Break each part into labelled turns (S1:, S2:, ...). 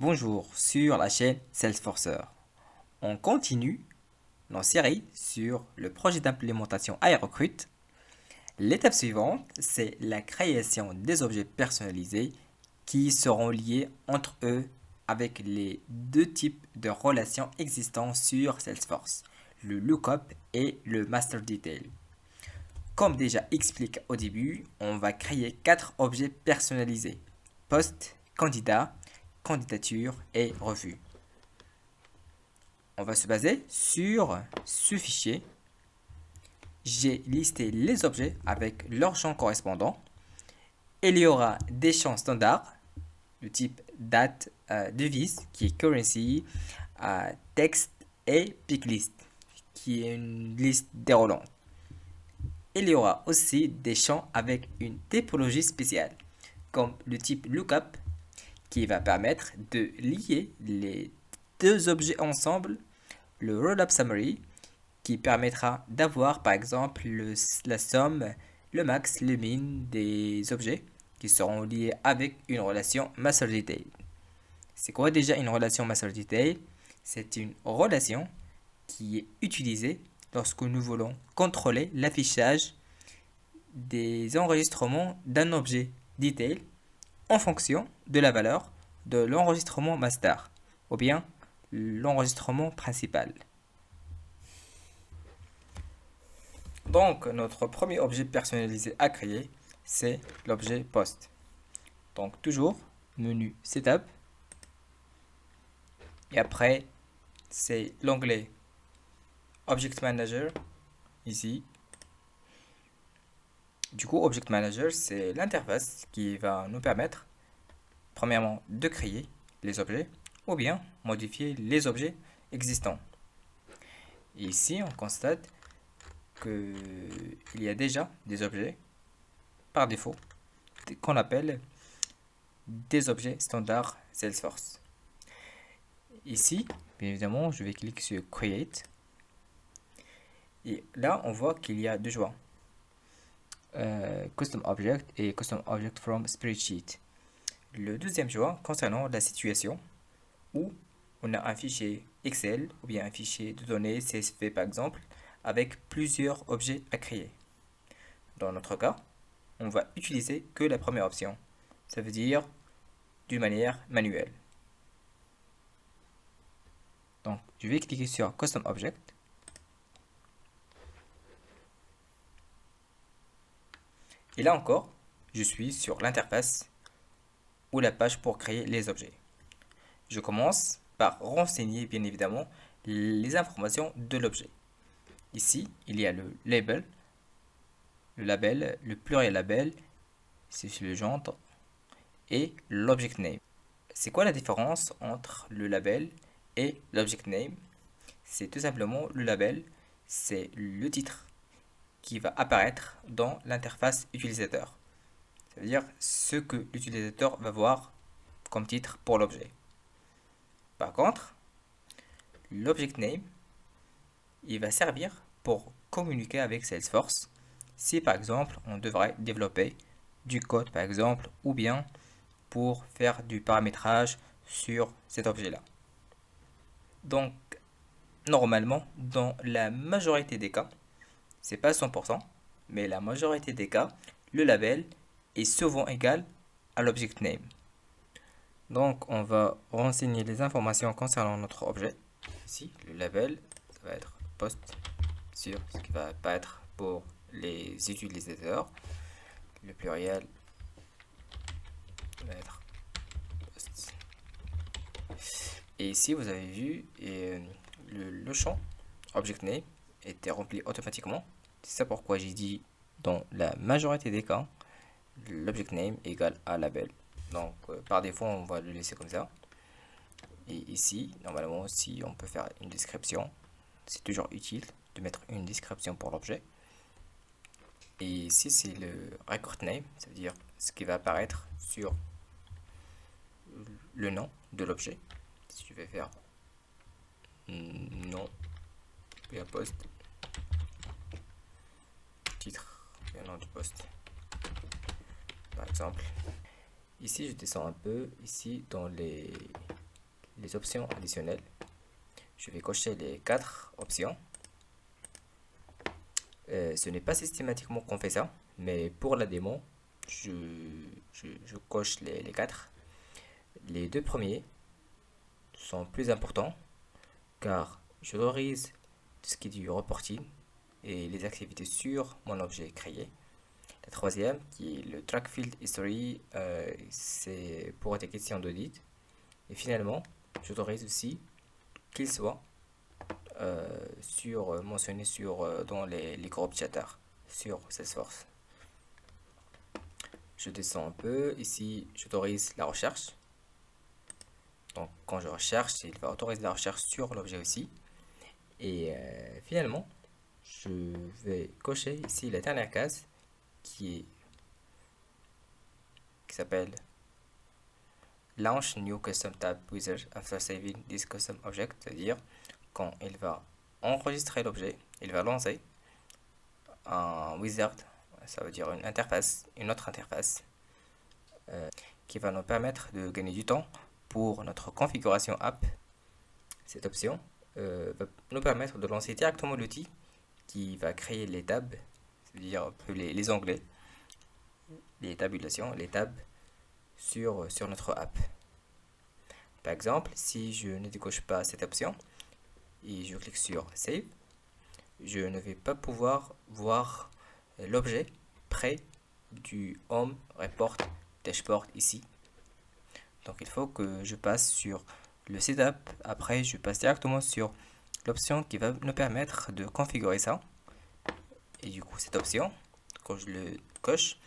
S1: Bonjour sur la chaîne Salesforcer. On continue nos séries sur le projet d'implémentation iRecruit. L'étape suivante, c'est la création des objets personnalisés qui seront liés entre eux avec les deux types de relations existants sur Salesforce, le lookup et le master detail. Comme déjà expliqué au début, on va créer 4 objets personnalisés: poste, candidat, candidature et revue. On va se baser sur ce fichier. J'ai listé les objets avec leurs champs correspondants. Il y aura des champs standards, de type date, devise, qui est currency, texte et pick list, qui est une liste déroulante. Il y aura aussi des champs avec une typologie spéciale, comme le type lookup, qui va permettre de lier les deux objets ensemble, le rollup summary, qui permettra d'avoir par exemple la somme, le max, le min des objets qui seront liés avec une relation master detail. C'est quoi déjà une relation master detail? C'est une relation qui est utilisée lorsque nous voulons contrôler l'affichage des enregistrements d'un objet detail en fonction de la valeur de l'enregistrement master ou bien l'enregistrement principal. Donc, notre premier objet personnalisé à créer, c'est l'objet post. Donc, toujours menu setup. Et après, c'est l'onglet Object Manager, ici. Du coup, Object Manager, c'est l'interface qui va nous permettre, premièrement, de créer les objets ou bien modifier les objets existants. Et ici, on constate qu'il y a déjà des objets par défaut qu'on appelle des objets standards Salesforce. Ici, bien évidemment, je vais cliquer sur Create. Et là, on voit qu'il y a deux choix. Custom Object et Custom Object from Spreadsheet. Le deuxième choix concernant la situation où on a un fichier Excel ou bien un fichier de données CSV par exemple avec plusieurs objets à créer. Dans notre cas, on va utiliser que la première option. Ça veut dire d'une manière manuelle. Donc, je vais cliquer sur Custom Object. Et là encore, je suis sur l'interface ou la page pour créer les objets. Je commence par renseigner bien évidemment les informations de l'objet. Ici, il y a le label, le pluriel label, c'est le genre, et l'object name. C'est quoi la différence entre le label et l'object name? C'est tout simplement le label, c'est le titre qui va apparaître dans l'interface utilisateur. Ça veut dire ce que l'utilisateur va voir comme titre pour l'objet. Par contre, l'object name, il va servir pour communiquer avec Salesforce si par exemple on devrait développer du code par exemple ou bien pour faire du paramétrage sur cet objet-là. Donc, normalement, dans la majorité des cas, c'est pas 100%, mais la majorité des cas, le label est souvent égal à l'object name. Donc, on va renseigner les informations concernant notre objet. Ici, le label, ça va être post sur ce qui va apparaître pour les utilisateurs. Le pluriel va être post. Et ici, vous avez vu, le champ object name était rempli automatiquement. C'est ça pourquoi j'ai dit dans la majorité des cas, l'object name égale à label. Donc par défaut, on va le laisser comme ça. Et ici, normalement, si on peut faire une description, c'est toujours utile de mettre une description pour l'objet. Et ici, c'est le record name, ça veut dire ce qui va apparaître sur le nom de l'objet. Si je vais faire nom, puis un poste, titre, et un nom du poste, par exemple. Ici, je descends un peu, ici, dans les les options additionnelles. Je vais cocher les 4 options. Ce n'est pas systématiquement qu'on fait ça, mais pour la démo, je coche les 4. Les deux premiers sont plus importants car j'autorise tout ce qui est du reporting et les activités sur mon objet créé. La troisième, qui est le track field history, c'est pour des questions d'audit. Et finalement, j'autorise aussi qu'il soit mentionné dans les groupes chatter sur Salesforce. Je descends un peu. Ici, j'autorise la recherche. Donc, quand je recherche, il va autoriser la recherche sur l'objet aussi. Et finalement, je vais cocher ici la dernière case qui s'appelle Launch New Custom Tab Wizard after saving this custom object, c'est-à-dire quand il va enregistrer l'objet, il va lancer un wizard, ça veut dire une autre interface qui va nous permettre de gagner du temps pour notre configuration app. Cette option va nous permettre de lancer directement l'outil qui va créer les tabs, c'est-à-dire les onglets, les tabulations, les tabs sur notre app. Par exemple, si je ne décoche pas cette option et je clique sur Save, je ne vais pas pouvoir voir l'objet près du Home Report Dashboard ici. Donc il faut que je passe sur le setup, après je passe directement sur l'option qui va nous permettre de configurer ça. Et du coup cette option, quand je le coche,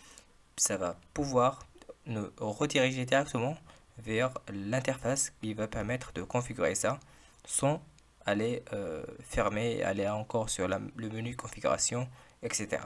S1: ça va pouvoir nous rediriger directement vers l'interface qui va permettre de configurer ça sans aller fermer, aller encore sur le menu configuration, etc.